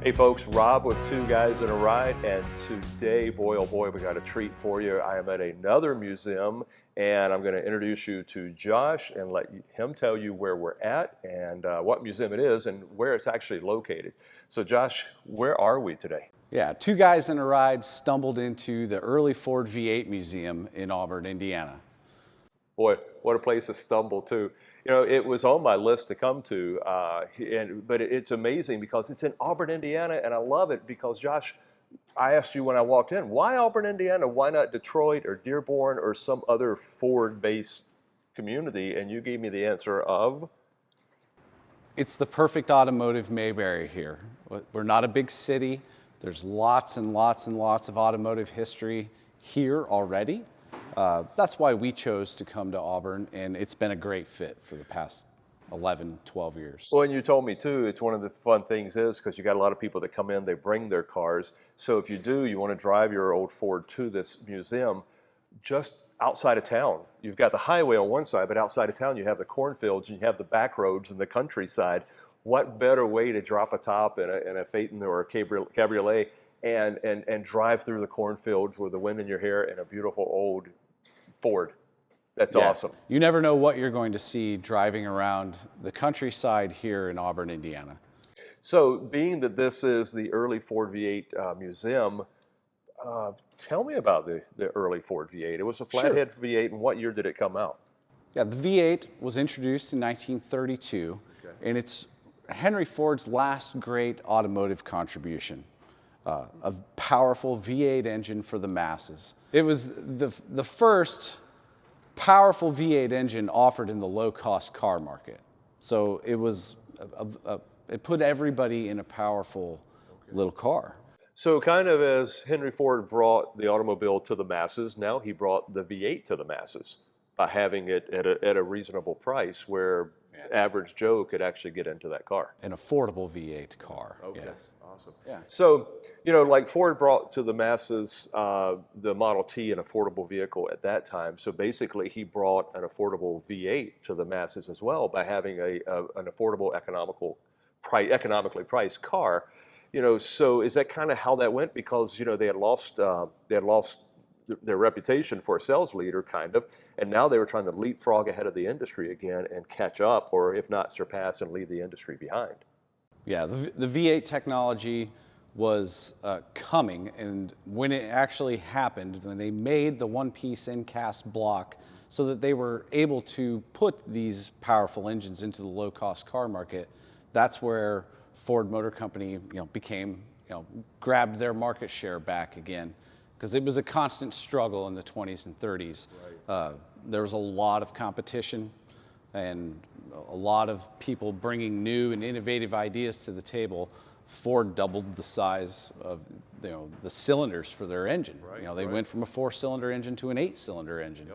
Hey folks, Rob with Two Guys in a Ride, and today, boy oh boy, we got a treat for you. I am at another museum, and I'm going to introduce you to Josh and let him tell you where we're at and what museum it is and where it's actually located. So Josh, where are we today? Yeah, Two Guys in a Ride stumbled into the early Ford V8 Museum in Auburn, Indiana. Boy, what a place to stumble to. You know, it was on my list to come to, but it's amazing because it's in Auburn, Indiana, and I love it because, Josh, I asked you when I walked in, why Auburn, Indiana? Why not Detroit or Dearborn or some other Ford-based community? And you gave me the answer of? It's the perfect automotive Mayberry here. We're not a big city. There's lots and lots and lots of automotive history here already. That's why we chose to come to Auburn, and it's been a great fit for the past 11, 12 years. Well, and you told me too, it's one of the fun things is because you got a lot of people that come in, they bring their cars. So if you do, you want to drive your old Ford to this museum just outside of town. You've got the highway on one side, but outside of town you have the cornfields and you have the back roads and the countryside. What better way to drop a top in a Phaeton or a cabriolet and drive through the cornfields with the wind in your hair and a beautiful old Ford. That's awesome. You never know what you're going to see driving around the countryside here in Auburn, Indiana. So being that this is the early Ford V8 museum, tell me about the early Ford V8. It was a flathead V8, and what year did it come out? Yeah, the V8 was introduced in 1932, and it's Henry Ford's last great automotive contribution. A powerful V8 engine for the masses. It was the first powerful V8 engine offered in the low-cost car market. So it was it put everybody in a powerful little car. So kind of as Henry Ford brought the automobile to the masses, now he brought the V8 to the masses by having it at a reasonable price where average Joe could actually get into that car. An affordable V8 car. Okay, yes. Awesome. Yeah. So, you know, like Ford brought to the masses the Model T, an affordable vehicle at that time. So basically he brought an affordable V8 to the masses as well by having an affordable, economically priced car. You know, so is that kind of how that went? Because, you know, they had lost their reputation for a sales leader, kind of, and now they were trying to leapfrog ahead of the industry again and catch up, or if not surpass and leave the industry behind. Yeah, the V8 technology was coming, and when it actually happened, when they made the one-piece in-cast block so that they were able to put these powerful engines into the low-cost car market, that's where Ford Motor Company, grabbed their market share back again, because it was a constant struggle in the 20s and 30s. Right. There was a lot of competition and a lot of people bringing new and innovative ideas to the table. Ford doubled the size of the cylinders for their engine. Right, they went from a 4-cylinder engine to an 8-cylinder engine.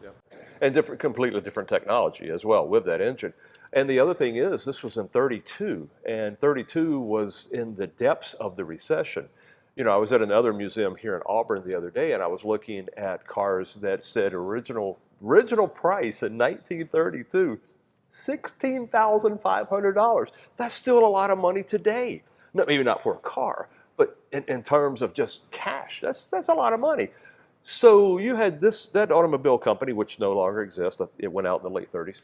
Yep. And completely different technology as well with that engine. And the other thing is, this was in 32, and 32 was in the depths of the recession. You know, I was at another museum here in Auburn the other day, and I was looking at cars that said original price in 1932, $16,500. That's still a lot of money today. No, maybe not for a car, but in terms of just cash, that's a lot of money. So you had that automobile company, which no longer exists. It went out in the late 30s.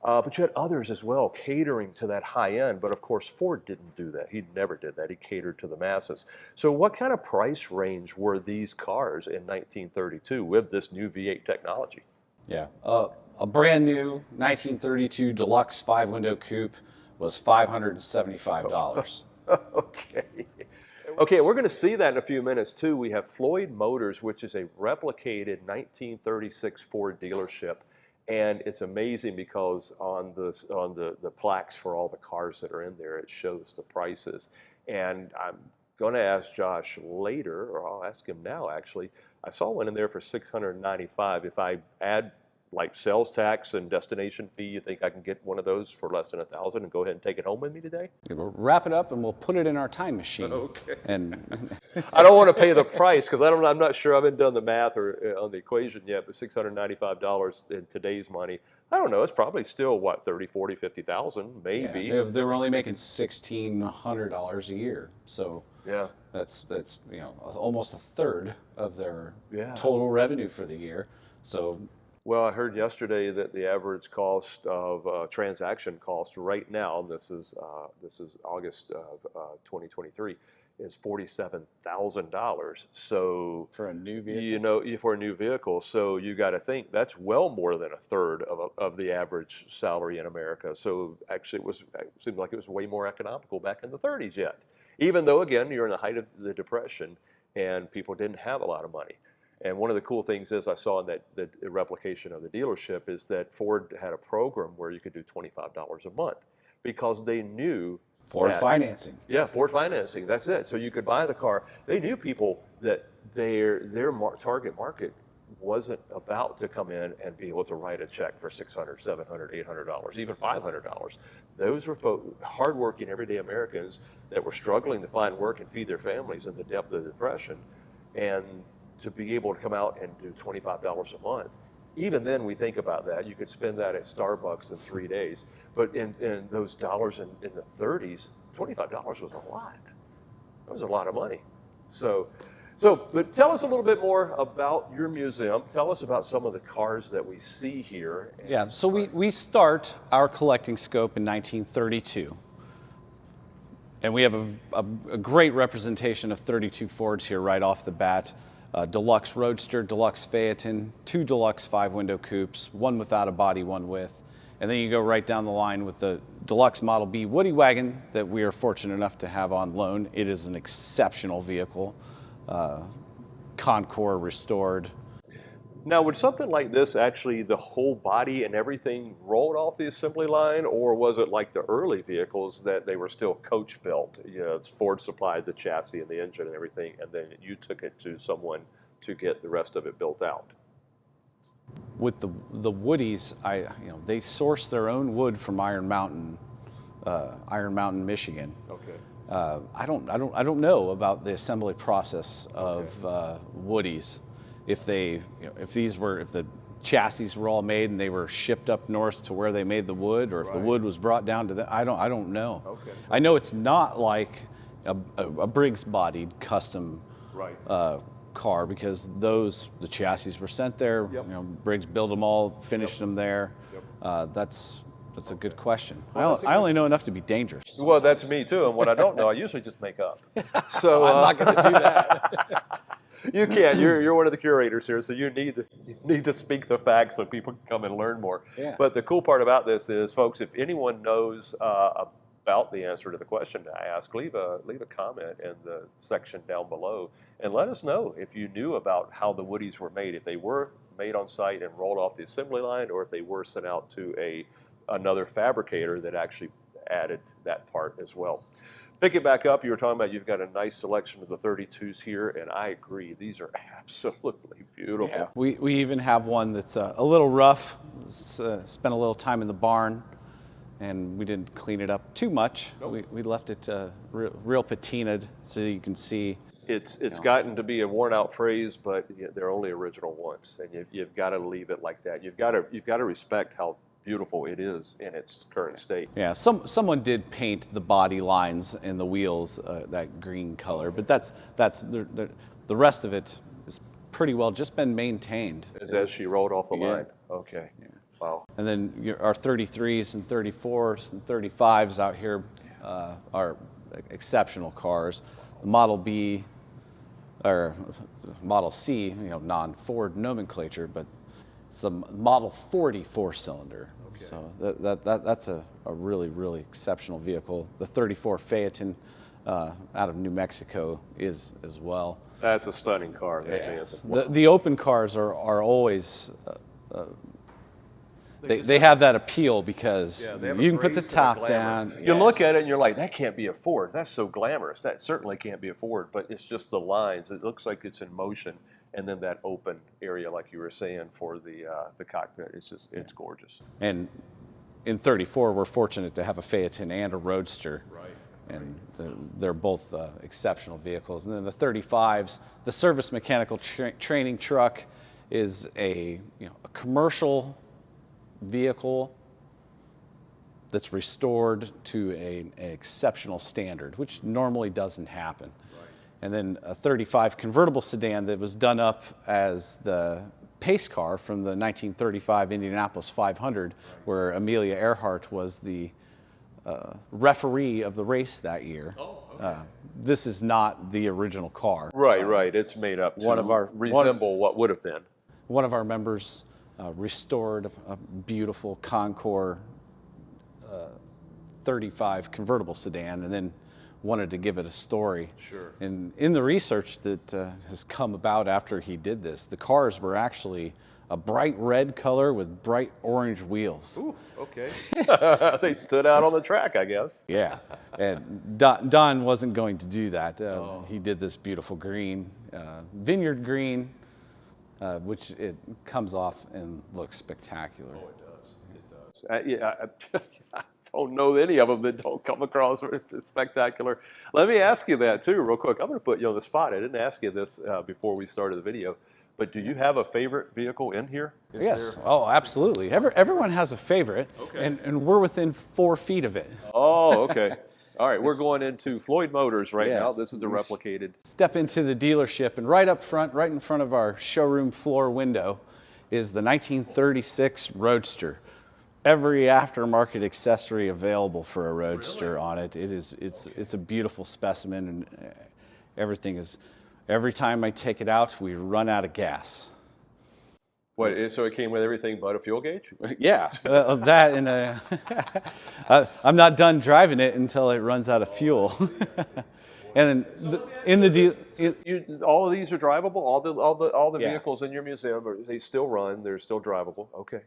But you had others as well catering to that high end. But of course, Ford didn't do that. He never did that. He catered to the masses. So what kind of price range were these cars in 1932 with this new V8 technology? Yeah, a brand new 1932 deluxe 5-window coupe was $575. Okay, we're going to see that in a few minutes too. We have Floyd Motors, which is a replicated 1936 Ford dealership. And it's amazing because on the plaques for all the cars that are in there, it shows the prices. And I'm going to ask Josh later, or I'll ask him now actually. I saw one in there for $695. If I add like sales tax and destination fee, you think I can get one of those for less than $1,000 and go ahead and take it home with me today? We'll wrap it up and we'll put it in our time machine. Okay. And I don't want to pay the price because I'm not sure. I haven't done the math or on the equation yet. But $695 in today's money, I don't know. It's probably still what, 30, 40, 50,000, maybe. yeah, they were only making $1,600 a year, so Yeah. that's almost a third of their Yeah. total revenue for the year. So Well, I heard yesterday that the average cost of transaction cost right now, and this is August of 2023, is $47,000. So for a new vehicle, for a new vehicle, so you got to think that's well more than a third of the average salary in America. So actually, it seemed like it was way more economical back in the 30s yet, even though again you're in the height of the Depression and people didn't have a lot of money. And one of the cool things is I saw in that the replication of the dealership is that Ford had a program where you could do $25 a month because they knew Ford financing. Yeah, Ford financing. That's it. So you could buy the car. They knew people that their target market wasn't about to come in and be able to write a check for $600, $700, $800, even $500. Those were hardworking, everyday Americans that were struggling to find work and feed their families in the depth of the Depression, and to be able to come out and do $25 a month. Even then, we think about that. You could spend that at Starbucks in 3 days. But in those dollars in the 30s, $25 was a lot. That was a lot of money. But tell us a little bit more about your museum. Tell us about some of the cars that we see here. Yeah, so we start our collecting scope in 1932. And we have a great representation of 32 Fords here right off the bat. Deluxe Roadster, Deluxe Phaeton, 2 Deluxe 5-window coupes, one without a body, one with. And then you go right down the line with the Deluxe Model B Woody Wagon that we are fortunate enough to have on loan. It is an exceptional vehicle, Concours restored. Now, would something like this actually, the whole body and everything rolled off the assembly line, or was it like the early vehicles that they were still coach built? Ford supplied the chassis and the engine and everything, and then you took it to someone to get the rest of it built out? With the Woodies, they source their own wood from Iron Mountain, Michigan. Okay. I don't know about the assembly process of Woodies. If the chassis were all made and they were shipped up north to where they made the wood, or if the wood was brought down to I don't know. Okay. I know it's not like a Briggs bodied custom car, because the chassis were sent there. Yep. Briggs built them all, finished them there. Yep. That's a good question. Well, I only know enough to be dangerous sometimes. Well, that's me too, and what I don't know, I usually just make up. So I'm not going to do that. You can't. You're one of the curators here, so you need to speak the facts so people can come and learn more. Yeah. But the cool part about this is, folks, if anyone knows about the answer to the question I asked, leave a comment in the section down below and let us know if you knew about how the Woodies were made, if they were made on site and rolled off the assembly line, or if they were sent out to another fabricator that actually added that part as well. Pick it back up. You were talking about you've got a nice selection of the 32s here, and I agree. These are absolutely beautiful. Yeah. We even have one that's a little rough. Spent a little time in the barn, and we didn't clean it up too much. Nope. We left it real patinaed, so you can see. It's gotten to be a worn-out phrase, but they're only original ones, and you've got to leave it like that. You've got to respect how beautiful it is in its current state. Yeah, someone did paint the body lines and the wheels that green color, but that's the rest of it is pretty well just been maintained. As she rolled off the Yeah. line. Okay. Yeah. Wow. And then our 33s and 34s and 35s out here are exceptional cars. The Model B or Model C, non-Ford nomenclature, but it's the Model 40 4-cylinder. Okay. So that's a really, really exceptional vehicle. The 34 Phaeton out of New Mexico is as well. That's a stunning car. Yes. The open cars are always they have that appeal because Yeah, they have a you can put the grace and a top glamour. down. You look at it and you're like, that can't be a Ford. That's so glamorous. That certainly can't be a Ford, but it's just the lines. It looks like it's in motion, and then that open area, like you were saying, for the cockpit. It's gorgeous. And in 34, we're fortunate to have a Phaeton and a Roadster. Right. And they're both exceptional vehicles. And then the 35s, the service mechanical training truck is a commercial vehicle that's restored to an exceptional standard, which normally doesn't happen. Right. And then a 35 convertible sedan that was done up as the pace car from the 1935 Indianapolis 500, where Amelia Earhart was the referee of the race that year. Oh, okay. This is not the original car. Right, right. It's made up to resemble what would have been. One of our members restored a beautiful Concours 35 convertible sedan, and then wanted to give it a story. Sure. And in the research that has come about after he did this, the cars were actually a bright red color with bright orange wheels. Ooh, okay. They stood out on the track, I guess. Yeah, and Don wasn't going to do that. He did this beautiful green, vineyard green, which it comes off and looks spectacular. Oh, it does. It does. I don't know any of them that don't come across as spectacular. Let me ask you that too, real quick. I'm going to put you on the spot. I didn't ask you this before we started the video, but do you have a favorite vehicle in here? Yes. Oh, absolutely. Everyone has a favorite, okay. and we're within 4 feet of it. Oh, okay. All right, we're going into Floyd Motors right now. This is the replicated. Step into the dealership, and right up front, right in front of our showroom floor window, is the 1936 Roadster. Every aftermarket accessory available for a Roadster on it. It's a beautiful specimen, and everything is. Every time I take it out, we run out of gas. What? So it came with everything but a fuel gauge? Yeah, that and I'm not done driving it until it runs out of fuel. And then all of these are drivable. All the Yeah. vehicles in your museum, they still run. They're still drivable. Okay.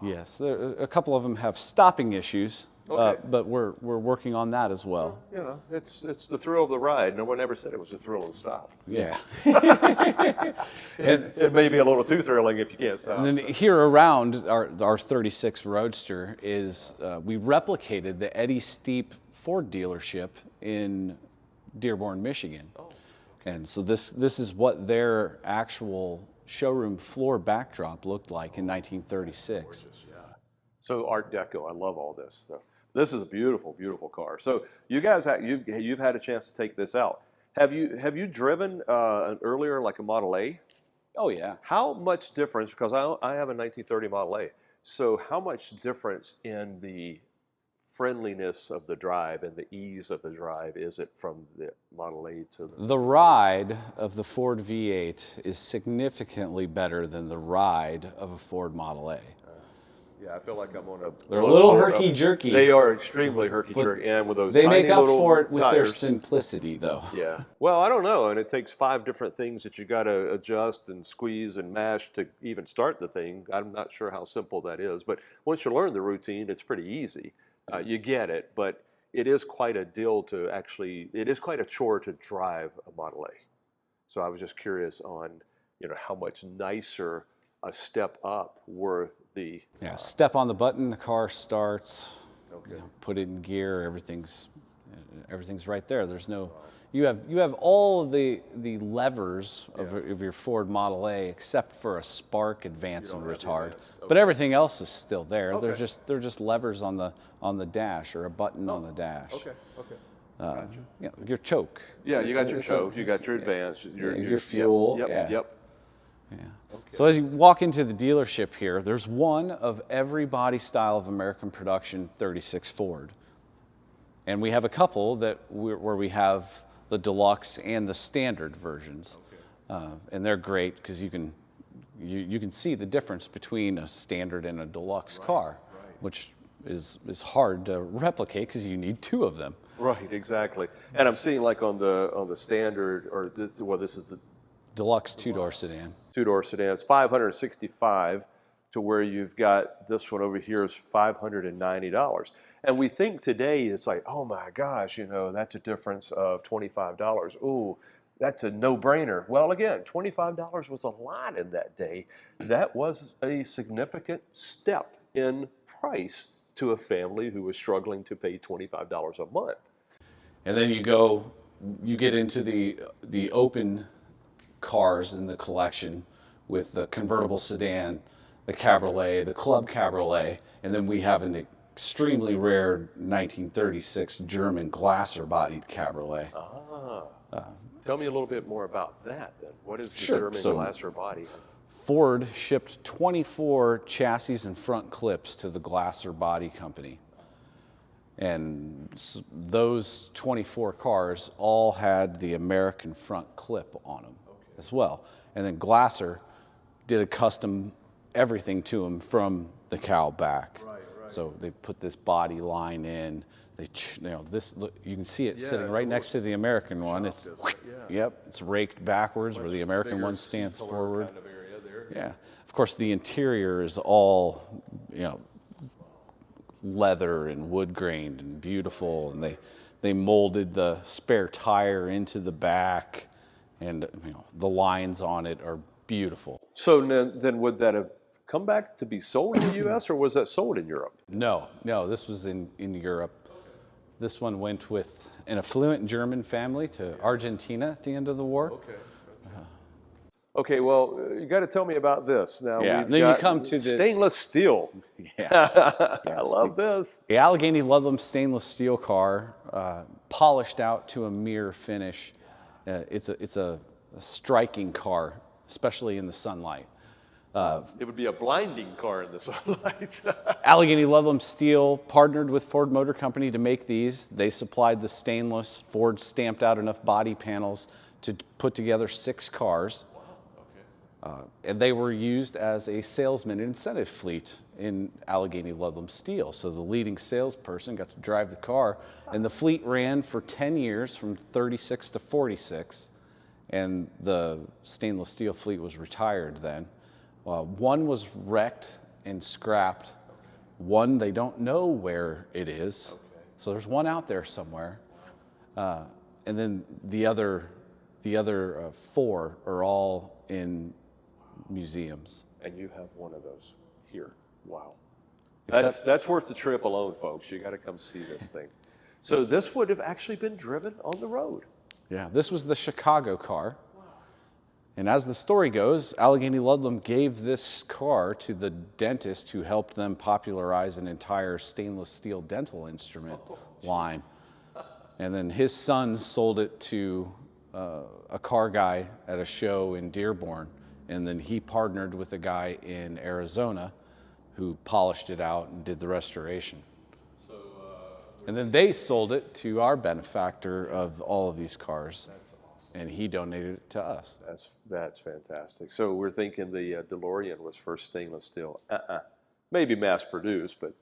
Yes, a couple of them have stopping issues, Okay. but we're working on that as well. You know, it's the thrill of the ride. No one ever said it was the thrill of the stop. Yeah. And it may be a little too thrilling if you can't stop. And then here around our 36 Roadster is we replicated the Eddie Steep Ford dealership in Dearborn, Michigan. Oh, okay. And so this is what their actual showroom floor backdrop looked like in 1936. Gorgeous, yeah. So Art Deco, I love all this. So this is a beautiful, beautiful car. So you guys, you've had a chance to take this out. Have you driven an earlier, like a Model A? Oh yeah. How much difference? Because I have a 1930 Model A. So how much difference in the friendliness of the drive and the ease of the drive is it from the Model A to the ride of the Ford V8 is significantly better than the ride of a Ford Model A. Yeah, I feel like I'm on a. They're a little herky-jerky. They are extremely herky-jerky, and with those they tiny make up little for it with their tires. simplicity, though. Yeah. Well, I don't know, and it takes 5 different things that you got to adjust and squeeze and mash to even start the thing. I'm not sure how simple that is, but once you learn the routine, it's pretty easy. You get it, but it is quite a deal to actually. It is quite a chore to drive a Model A. So I was just curious on, how much nicer a step up were the. Yeah, step on the button, the car starts. Okay. Put it in gear. Everything's right there. There's no. You have all of the levers of your Ford Model A except for a spark, advance, and retard. Okay. But everything else is still there. Okay. They're just levers on the dash or a button on the dash. Okay. Okay. Gotcha. Your choke. Yeah, you got your choke. You got your advance. Your fuel. Yep. Yeah. Okay. So as you walk into the dealership here, there's one of every body style of American production 36 Ford. And we have a couple where we have the deluxe and the standard versions. Okay. And they're great because you can see the difference between a standard and a deluxe car, which is hard to replicate because you need 2 of them. Right, exactly. And I'm seeing like on the standard, or this is the Deluxe 2-door sedan. 2-door sedan. It's $565, to where you've got this one over here is $590. And we think today it's like, oh my gosh, you know, that's a difference of $25. Ooh, that's a no-brainer. Well, again, $25 was a lot in that day. That was a significant step in price to a family who was struggling to pay $25 a month. And then you get into the open cars in the collection with the convertible sedan, the cabriolet, the club cabriolet, and then we have an extremely rare 1936 German Glasser-bodied cabriolet. Tell me a little bit more about that then. What is the Sure. German Glasser body? Ford shipped 24 chassis and front clips to the Glasser Body Company. And those 24 cars all had the American front clip on them as well. And then Glasser did a custom everything to them from the cowl back. Right. So they put this body line in. They, you can see it sitting right next to the American one. It's, yep, it's raked backwards where the American one stands forward. Kind of area there. Yeah. Of course, the interior is all, leather and wood grained and beautiful, and they molded the spare tire into the back, and the lines on it are beautiful. So then would that have come back to be sold in the U.S. or was that sold in Europe? No, this was in Europe. This one went with an affluent German family to Argentina at the end of the war. Okay. Okay, well, you got to tell me about this. Now, and then you come to this stainless steel. Yeah. I love this. The Allegheny Ludlam stainless steel car, polished out to a mirror finish. It's a striking car, especially in the sunlight. It would be a blinding car in the sunlight. Allegheny Ludlam Steel partnered with Ford Motor Company to make these. They supplied the stainless. Ford stamped out enough body panels to put together 6 cars. And they were used as a salesman incentive fleet in Allegheny Ludlam Steel. So the leading salesperson got to drive the car, and the fleet ran for 10 years from 36 to 46, and the stainless steel fleet was retired then. One was wrecked and scrapped. One, they don't know where it is. So there's one out there somewhere. And then the other 4 are all in museums. And you have one of those here. Wow. That's worth the trip alone, folks. You got to come see this thing. So this would have actually been driven on the road. Yeah, this was the Chicago car. And as the story goes, Allegheny Ludlam gave this car to the dentist who helped them popularize an entire stainless steel dental instrument line. And then his son sold it to a car guy at a show in Dearborn. And then he partnered with a guy in Arizona who polished it out and did the restoration. And then they sold it to our benefactor of all of these cars. And he donated it to us. That's fantastic. So we're thinking the DeLorean was first stainless steel. Maybe mass produced, but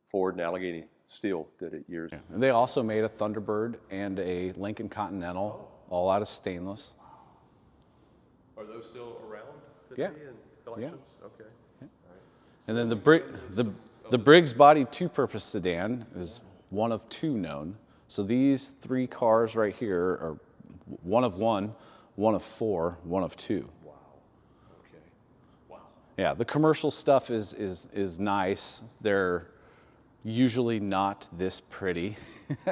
Ford and Allegheny Steel did it years. Yeah. And they also made a Thunderbird and a Lincoln Continental, all out of stainless. Are those still around today in collections? Yeah. Okay. Yeah. And then the Briggs Body two-purpose sedan is one of 2 known. So these 3 cars right here are one of 1, one of 4, one of 2. Wow. Okay. Wow. Yeah, the commercial stuff is nice. They're usually not this pretty.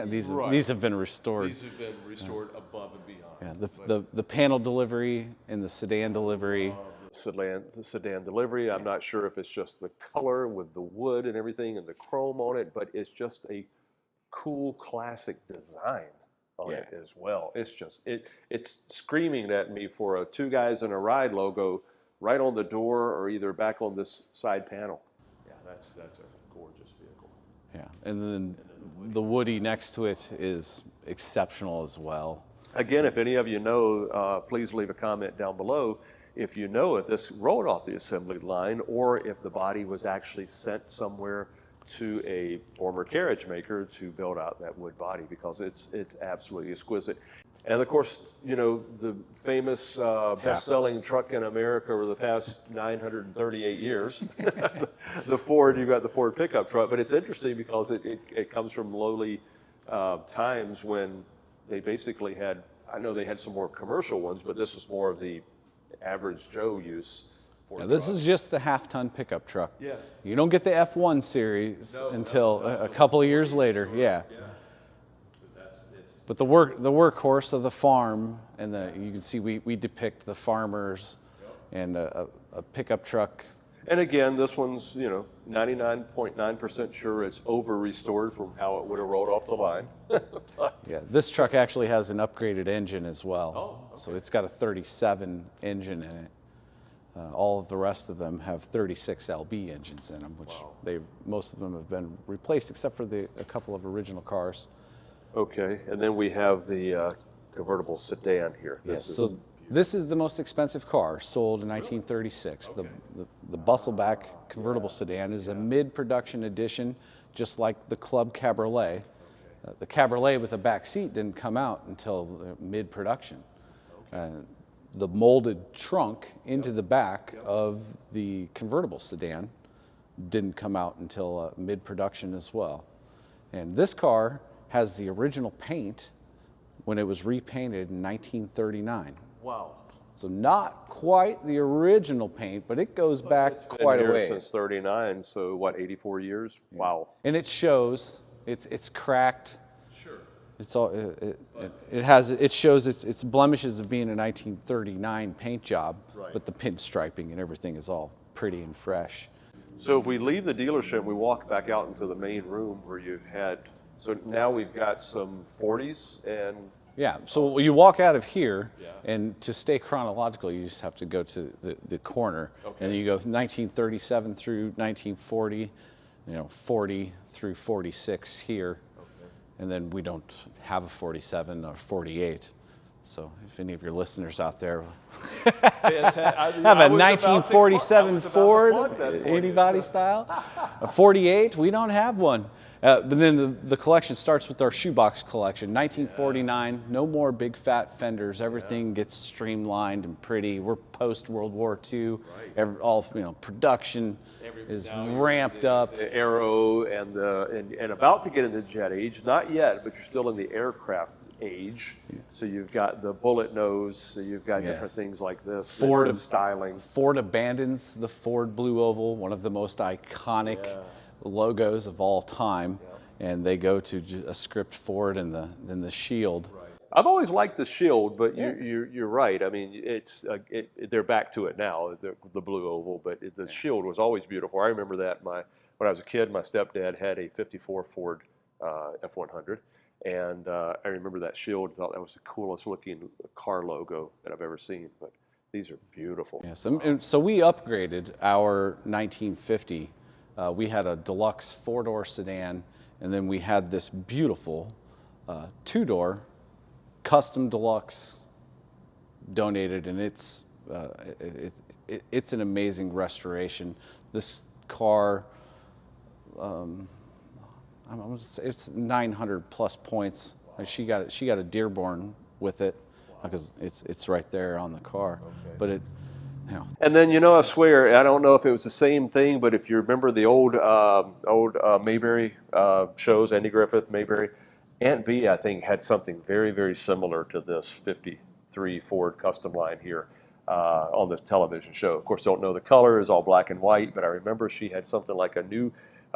These have been restored. These have been restored above and beyond. Yeah, the panel delivery and the sedan delivery. The sedan delivery, I'm not sure if it's just the color with the wood and everything and the chrome on it, but it's just a cool classic design on it as well. It's just it's screaming at me for a 2 guys in a ride logo right on the door or either back on this side panel. Yeah, that's a gorgeous vehicle. Yeah, and then the Woody next to it is exceptional as well. Again, if any of you know, please leave a comment down below if you know if this rolled off the assembly line or if the body was actually sent somewhere to a former carriage maker to build out that wood body, because it's absolutely exquisite. And of course, you know, the famous best-selling truck in America over the past 938 years, the Ford, you've got the Ford pickup truck. But it's interesting because it comes from lowly times when they basically had, I know they had some more commercial ones, but this was more of the average Joe use. Yeah, this is just the half-ton pickup truck. Yeah. You don't get the F1 series until a couple of years later. Yeah. But the workhorse of the farm, and you can see we depict the farmers and a pickup truck. And again, this one's, you know, 99.9% sure it's over-restored from how it would have rolled off the line. Yeah, this truck actually has an upgraded engine as well. Oh, okay. So it's got a 37 engine in it. All of the rest of them have 36 LB engines in them, which most of them have been replaced except for a couple of original cars. Okay, and then we have the convertible sedan here. This is the most expensive car sold in 1936. Okay. The Bustleback convertible sedan is a mid-production edition, just like the Club Cabriolet. The Cabriolet with a back seat didn't come out until mid-production. The molded trunk into the back of the convertible sedan didn't come out until mid-production as well. And this car has the original paint when it was repainted in 1939. Wow. So not quite the original paint, but it goes back quite a ways. Since 39, so what, 84 years? Yeah. Wow. And it shows, it's cracked. Sure. It's all, it shows its blemishes of being a 1939 paint job, but the pinstriping and everything is all pretty and fresh. So if we leave the dealership, we walk back out into the main room where you had, so now we've got some 40s and... Yeah, so you walk out of here, and to stay chronological, you just have to go to the corner, and you go 1937 through 1940, you know, 40 through 46 here, and then we don't have a 47 or 48. So if any of your listeners out there have a 1947 Ford, anybody style, a 48, we don't have one. But then the collection starts with our shoebox collection. 1949, no more big fat fenders. Everything gets streamlined and pretty. We're post World War II. Production is ramped up. The Aero and about to get into jet age, not yet, but you're still in the aircraft age. So you've got the bullet nose. So you've got different things like this. Ford styling. Ford abandons the Ford Blue Oval, one of the most iconic logos of all time, and they go to a script Ford and then the shield. I've always liked the shield, but you're right. I mean, they're back to it now, the blue oval, but the shield was always beautiful. I remember that when I was a kid, my stepdad had a '54 Ford F100, and I remember that shield. Thought that was the coolest looking car logo that I've ever seen. But these are beautiful. Yes, and so we upgraded our 1950. We had a deluxe 4-door sedan, and then we had this beautiful 2-door custom deluxe donated, and it's an amazing restoration. This car, it's 900 plus points. She got a Dearborn with it because it's right there on the car, but it. And then, I swear, I don't know if it was the same thing, but if you remember the old Mayberry shows, Andy Griffith, Mayberry, Aunt B, I think, had something very, very similar to this 53 Ford custom line here on the television show. Of course, don't know the color, it's all black and white, but I remember she had something like I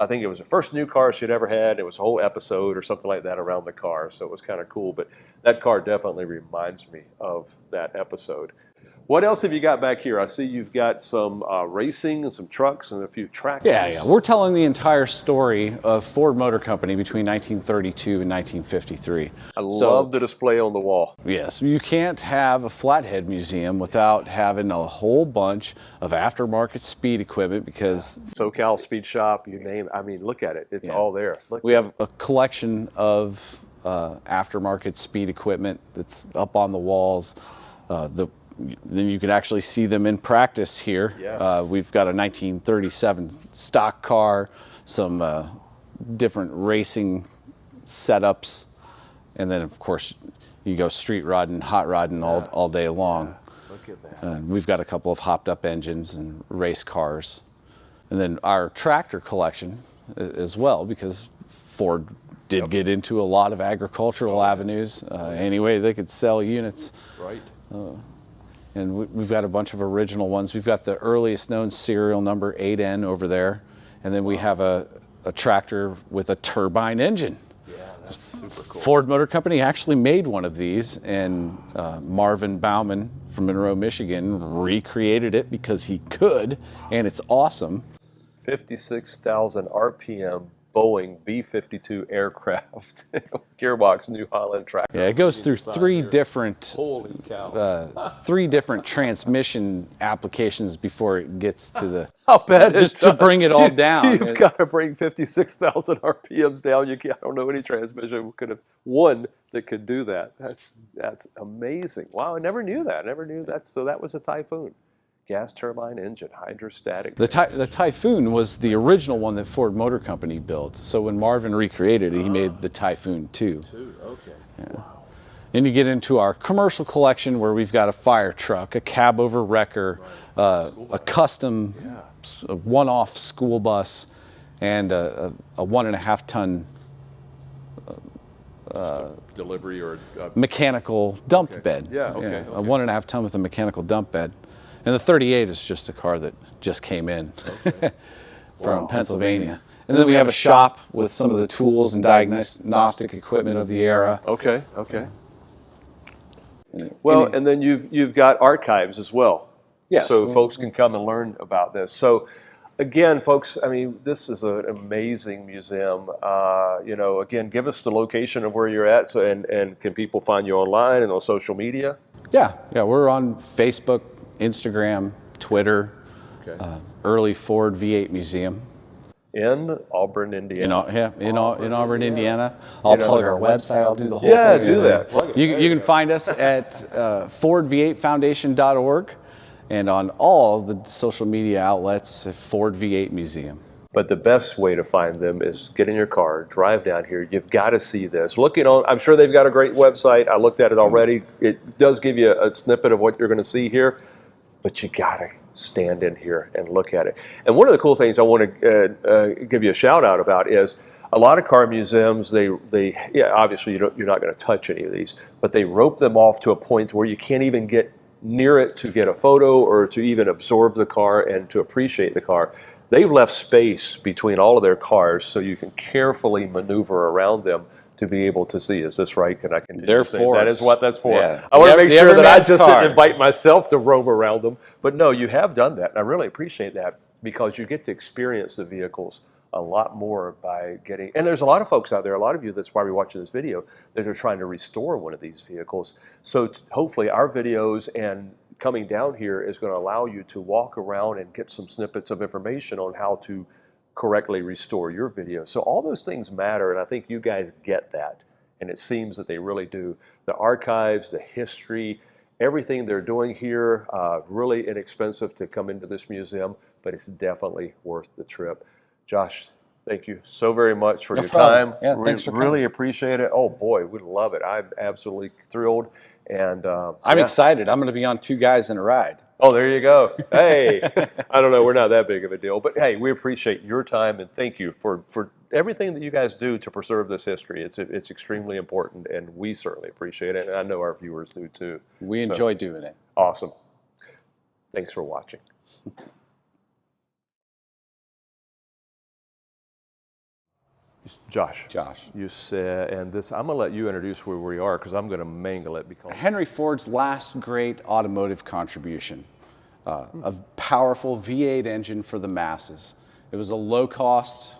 think it was the first new car she'd ever had. It was a whole episode or something like that around the car, so it was kind of cool. But that car definitely reminds me of that episode. What else have you got back here? I see you've got some racing and some trucks and a few tractors. Yeah. We're telling the entire story of Ford Motor Company between 1932 and 1953. I love the display on the wall. Yes, you can't have a Flathead museum without having a whole bunch of aftermarket speed equipment because... SoCal Speed Shop, you name it. I mean, look at it. It's all there. We have a collection of aftermarket speed equipment that's up on the walls. Then you can actually see them in practice here. Yes. We've got a 1937 stock car, some different racing setups, and then of course you go street rodding, hot rodding all day long. Look at that. We've got a couple of hopped up engines and race cars. And then our tractor collection as well, because Ford did get into a lot of agricultural avenues. Any way they could sell units. Right. And we've got a bunch of original ones. We've got the earliest known serial number 8N over there. And then we have a tractor with a turbine engine. Yeah, that's super cool. Ford Motor Company actually made one of these, and Marvin Bauman from Monroe, Michigan recreated it because he could, and it's awesome. 56,000 RPM Boeing B-52 aircraft, gearbox, New Holland tractor. Yeah, it goes through three different transmission applications before it gets to the. I'll bet just to bring it all down. You've got to bring 56,000 RPMs down. I don't know any transmission could have one that could do that. That's amazing. Wow, I never knew that. I never knew that. So that was a Typhoon. Gas turbine engine, hydrostatic. The Typhoon was the original one that Ford Motor Company built. So when Marvin recreated it, he made the Typhoon 2. Okay. Yeah. Wow. Then you get into our commercial collection where we've got a fire truck, a cab over wrecker, a custom a one-off school bus, and a 1.5 ton delivery or mechanical dump bed. Yeah, okay. A 1.5 ton with a mechanical dump bed. And the 38 is just a car that just came in from Pennsylvania. And then we have a shop with some of the tools and diagnostic equipment of the era. Okay. Well, and then you've got archives as well. Yes. So folks can come and learn about this. So again, folks, I mean, this is an amazing museum. Again, give us the location of where you're at, and can people find you online and on social media? Yeah, we're on Facebook, Instagram, Twitter, Early Ford V8 Museum. In Auburn, Indiana. In Auburn, Indiana. I'll plug our website. I'll do the whole thing. Yeah, do that. You can find us at FordV8Foundation.org and on all the social media outlets at Ford V8 Museum. But the best way to find them is get in your car, drive down here. You've got to see this. I'm sure they've got a great website. I looked at it already. It does give you a snippet of what you're going to see here. But you gotta stand in here and look at it. And one of the cool things I want to give you a shout out about is a lot of car museums. They obviously you're not going to touch any of these, but they rope them off to a point where you can't even get near it to get a photo or to even absorb the car and to appreciate the car. They've left space between all of their cars so you can carefully maneuver around them to be able to see. Is this right? Can I continue? Therefore, that is what that's for. Yeah. I want to make sure that I just didn't invite myself to roam around them. But no, you have done that. And I really appreciate that because you get to experience the vehicles a lot more by getting, and there's a lot of folks out there, a lot of you, that's why we're watching this video, that are trying to restore one of these vehicles. So hopefully our videos and coming down here is going to allow you to walk around and get some snippets of information on how to correctly restore your video. So all those things matter, and I think you guys get that, and it seems that they really do. The archives, the history, everything they're doing here, really inexpensive to come into this museum, but it's definitely worth the trip. Josh, thank you so very much for your time. Yeah, thanks for coming. Really appreciate it. Oh boy, we love it. I'm absolutely thrilled. And I'm excited. I'm going to be on Two Guys in a Ride. Oh, there you go. Hey, I don't know. We're not that big of a deal. But hey, we appreciate your time and thank you for everything that you guys do to preserve this history. It's extremely important, and we certainly appreciate it. And I know our viewers do too. We enjoy doing it. Awesome. Thanks for watching. Josh, you said, and this, I'm going to let you introduce where we are because I'm going to mangle it. Because Henry Ford's last great automotive contribution, a powerful V8 engine for the masses. It was a low-cost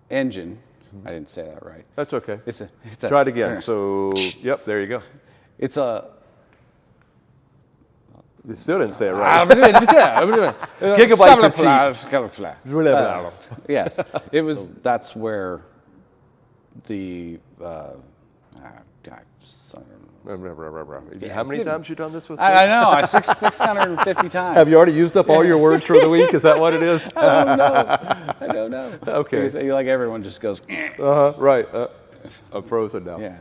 engine. I didn't say that right. That's okay. It's Try it again. So, yep, there you go. It's a... You still didn't say it right. Yes, it was. That's where the. How many times you done this with me? I know. 650 times. Have you already used up all your words for the week? Is that what it is? I don't know. Okay. Like everyone just goes. Right. I'm frozen now. Yeah.